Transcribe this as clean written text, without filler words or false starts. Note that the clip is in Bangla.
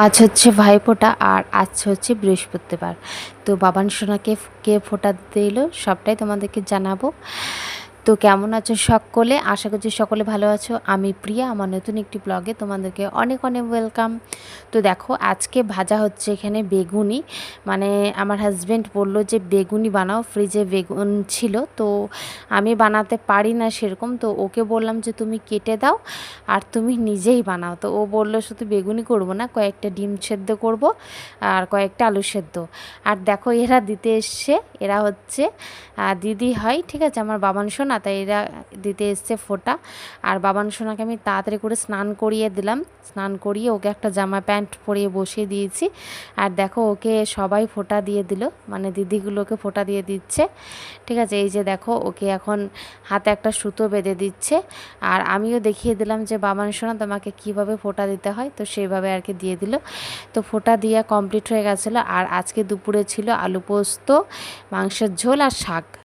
আজ হচ্ছে ভাইফোঁটা আর আজ হচ্ছে বৃহস্পতিবার। তো বাবান সোনাকে কে ফোঁটা দিতে এলো সবটাই তোমাদেরকে জানাবো। তো কেমন আছো সকলে? আশা করছি সকলে ভালো আছো। আমি প্রিয়া, আমার নতুন একটি ব্লগে তোমাদেরকে অনেক অনেক ওয়েলকাম। তো দেখো আজকে ভাজা হচ্ছে এখানে বেগুনি, মানে আমার হাজব্যান্ড বললো যে বেগুনি বানাও, ফ্রিজে বেগুন ছিল, তো আমি বানাতে পারি না সেরকম, তো ওকে বললাম যে তুমি কেটে দাও আর তুমি নিজেই বানাও। তো ও বললো শুধু বেগুনি করবো না, কয়েকটা ডিম সেদ্ধ করব আর কয়েকটা আলু সেদ্ধ। আর দেখো এরা দিতে এসছে, এরা হচ্ছে দিদি হয়, ঠিক আছে, আমার বাবান সোনা, তাই এরা দিতে এসছে ফোঁটা। আর বাবান সোনাকে আমি তাড়াতাড়ি করে স্নান করিয়ে দিলাম, স্নান করিয়ে ওকে একটা জামা প্যান্ট পরিয়ে বসিয়ে দিয়েছি। আর দেখো ওকে সবাই ফোঁটা দিয়ে দিল, মানে দিদিগুলোকে ফোঁটা দিয়ে দিচ্ছে, ঠিক আছে। এই যে দেখো ওকে এখন হাতে একটা সুতো বেঁধে দিচ্ছে, আর আমিও দেখিয়ে দিলাম যে বাবান সোনা তোমাকে কীভাবে ফোঁটা দিতে হয়, তো সেইভাবে আর কি দিয়ে দিল। তো ফোঁটা দিয়ে কমপ্লিট হয়ে গেছিলো। আর আজকে দুপুরে ছিল আলু পোস্ত, মাংসের ঝোল আর শাক।